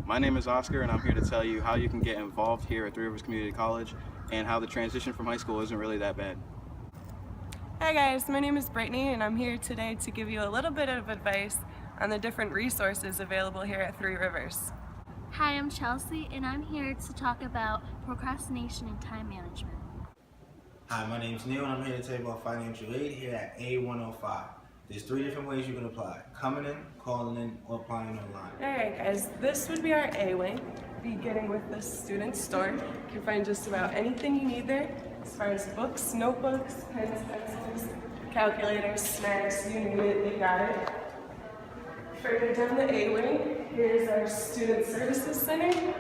My name is Oscar, and I'm here to tell you how you can get involved here at Three Rivers Community College and how the transition from high school isn't really that bad. Hi guys, my name is Brittany and I'm here today to give you a little bit of advice on the different resources available here at Three Rivers. Hi, I'm Chelsea and I'm here to talk about procrastination and time management. Hi, my name's Neil and I'm here to tell you about financial aid here at A105. There's 3 different ways you can apply: coming in, calling in, or applying online. Alright guys, this would be our A wing, beginning with the student store. You can find just about anything you need there, as far as books, notebooks, pens, pencils, calculators, snacks, you name it, they got it. Further down the A wing, here's our Student Services Center.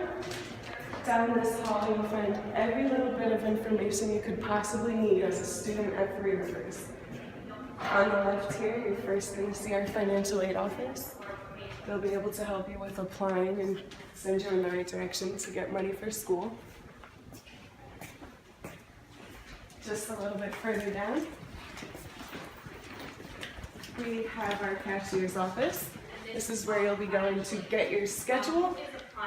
Down this hall, you'll find every little bit of information you could possibly need as a student at Three Rivers. On the left here, you're first going to see our financial aid office. They'll be able to help you with applying and send you in the right direction to get money for school. Just a little bit further down, we have our cashier's office. This is where you'll be going to get your schedule,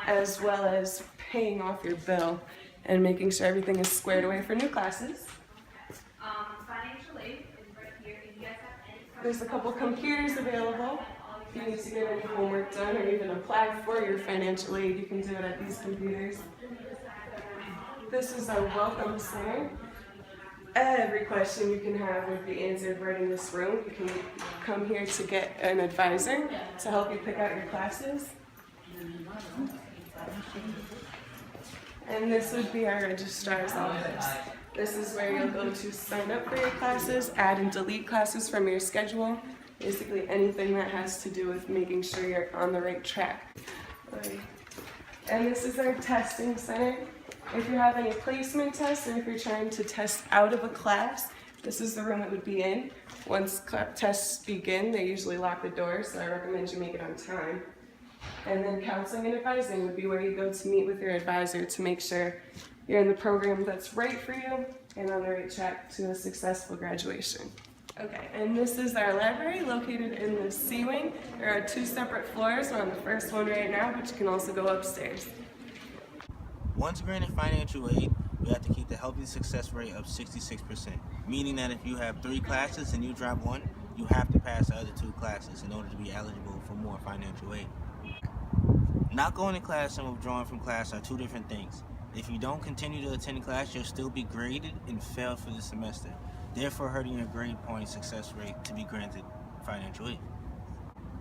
as well as paying off your bill and making sure everything is squared away for new classes. Financial aid is right here. If you guys have any questions, There's a couple computers available. If you need to get any homework done or even apply for your financial aid, you can do it at these computers. This is our welcome center. Every question you can have would be answered right in this room. You can come here to get an advisor to help you pick out your classes. And this would be our registrar's office. This is where you'll go to sign up for your classes, add and delete classes from your schedule, basically anything that has to do with making sure you're on the right track. And this is our testing center. If you have any placement tests or if you're trying to test out of a class, this is the room it would be in. Once tests begin, they usually lock the doors, so I recommend you make it on time. And then counseling and advising would be where you go to meet with your advisor to make sure you're in the program that's right for you and on the right track to a successful graduation. Okay, and this is our library located in the C wing. There are 2 separate floors. We're on the first one right now, but you can also go upstairs. Once granted financial aid, we have to keep the healthy success rate of 66%, meaning that if you have 3 classes and you drop 1, you have to pass the other 2 classes in order to be eligible for more financial aid. Not going to class and withdrawing from class are 2 different things. If you don't continue to attend class, you'll still be graded and fail for the semester, therefore hurting your grade point success rate to be granted financial aid.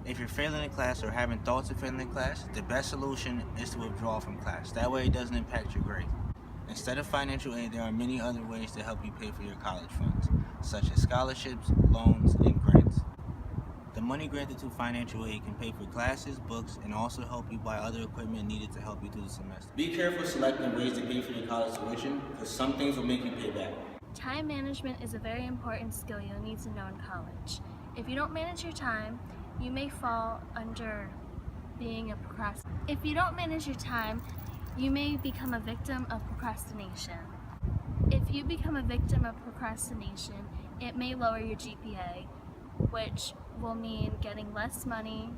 If you're failing in class or having thoughts of failing in class, the best solution is to withdraw from class. That way it doesn't impact your grade. Instead of financial aid, there are many other ways to help you pay for your college funds, such as scholarships, loans, and grants. The money granted to financial aid can pay for classes, books, and also help you buy other equipment needed to help you through the semester. Be careful selecting ways to pay for your college tuition, because some things will make you pay back. Time management is a very important skill you'll need to know in college. If you don't manage your time, you may fall under being a procrastinator. If you don't manage your time, you may become a victim of procrastination. If you become a victim of procrastination, it may lower your GPA, which will mean getting less money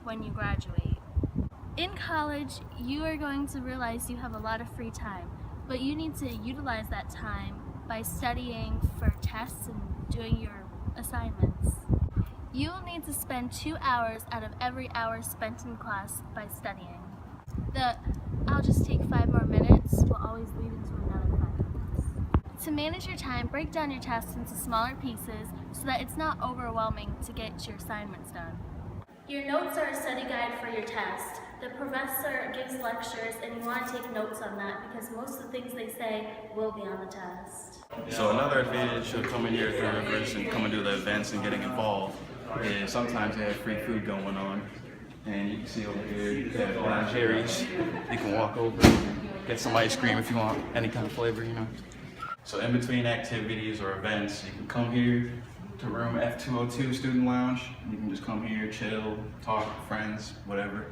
when you graduate. In college, you are going to realize you have a lot of free time, but you need to utilize that time by studying for tests and doing your assignments. You will need to spend 2 hours out of every hour spent in class by studying. The "I'll just take 5 more minutes" will always lead into another 5 minutes. To manage your time, break down your tasks into smaller pieces so that it's not overwhelming to get your assignments done. Your notes are a study guide for your test. The professor gives lectures and you want to take notes on that because most of the things they say will be on the test. So another advantage of coming here at Three Rivers and coming to the events and getting involved is sometimes they have free food going on. And you can see over here, they have Ben & Jerry's. You can walk over and get some ice cream if you want any kind of flavor, you know. So in between activities or events, you can come here to room F202 Student Lounge. You can just come here, chill, talk with friends, whatever.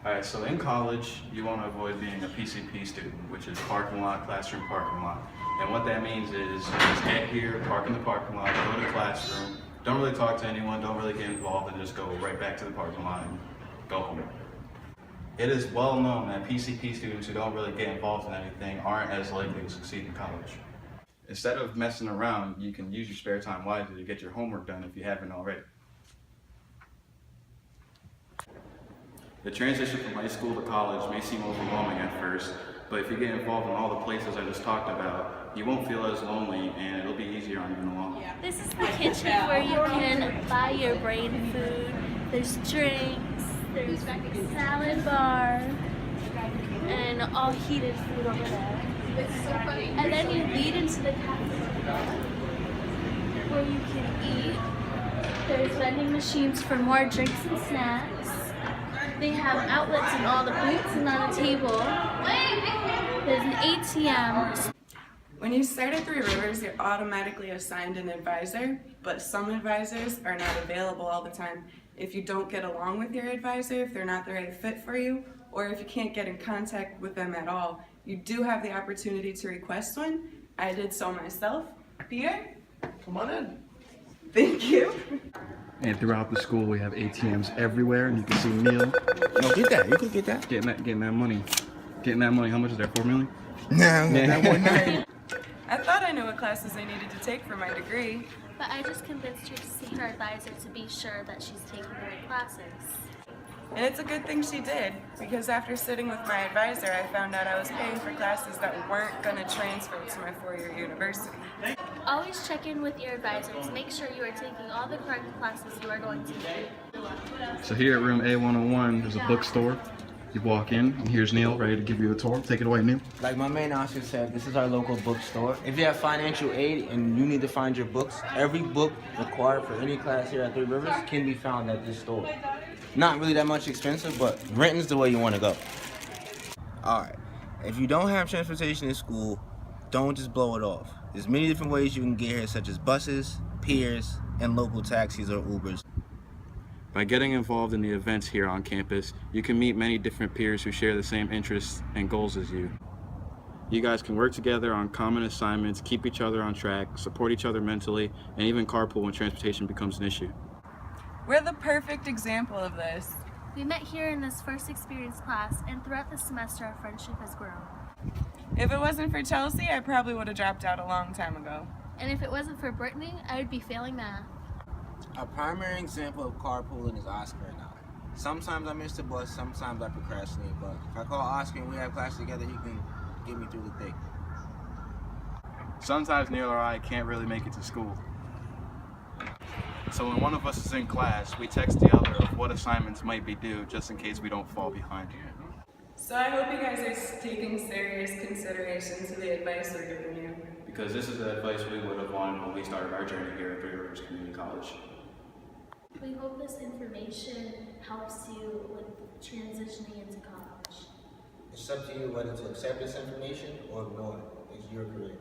Alright, so in college, you want to avoid being a PCP student, which is parking lot, classroom parking lot. And what that means is you just get here, park in the parking lot, go to the classroom, don't really talk to anyone, don't really get involved, and just go right back to the parking lot and go home. It is well known that PCP students who don't really get involved in anything aren't as likely to succeed in college. Instead of messing around, you can use your spare time wisely to get your homework done if you haven't already. The transition from high school to college may seem overwhelming at first, but if you get involved in all the places I just talked about, you won't feel as lonely and it'll be easier on you in the long run. This is the kitchen where you can buy your brain food. There's drinks, there's a salad bar, and all heated food over there. And then you lead into the cafeteria where you can eat. There's vending machines for more drinks and snacks. They have outlets in all the booths and on the table. There's an ATM. When you start at Three Rivers, you're automatically assigned an advisor, but some advisors are not available all the time. If you don't get along with your advisor, if they're not the right fit for you, or if you can't get in contact with them at all, you do have the opportunity to request one. I did so myself. Peter? Come on in. Thank you. And throughout the school, we have ATMs everywhere, and you can see Neil No, get that. You can get that. getting that money. Getting that money. How much is that? $4 million? Nah, that one night. I thought I knew what classes I needed to take for my degree. But I just convinced her to see her advisor to be sure that she's taking the right classes. And it's a good thing she did, because after sitting with my advisor, I found out I was paying for classes that weren't going to transfer to my four-year university. Always check in with your advisor to make sure you are taking all the correct classes you are going to take. So here at room A101, there's a bookstore. You walk in, and here's Neil ready to give you a tour. Take it away, Neil. Like my main officer said, this is our local bookstore. If you have financial aid and you need to find your books, every book required for any class here at Three Rivers can be found at this store. Not really that much expensive, but Renton's the way you want to go. Alright, if you don't have transportation in school, don't just blow it off. There's many different ways you can get here, such as buses, piers, and local taxis or Ubers. By getting involved in the events here on campus, you can meet many different peers who share the same interests and goals as you. You guys can work together on common assignments, keep each other on track, support each other mentally, and even carpool when transportation becomes an issue. We're the perfect example of this. We met here in this first experience class, and throughout the semester our friendship has grown. If it wasn't for Chelsea, I probably would have dropped out a long time ago. And if it wasn't for Brittany, I would be failing math. A primary example of carpooling is Oscar and I. Sometimes I miss the bus, sometimes I procrastinate, but if I call Oscar and we have class together, he can get me through the thing. Sometimes Neil or I can't really make it to school. So when one of us is in class, we text the other of what assignments might be due just in case we don't fall behind. So I hope you guys are taking serious consideration to the advice we're giving you. Because this is the advice we would have wanted when we started our journey here at Three Rivers Community College. We hope this information helps you with transitioning into college. It's up to you whether to accept this information or ignore it. It's your career.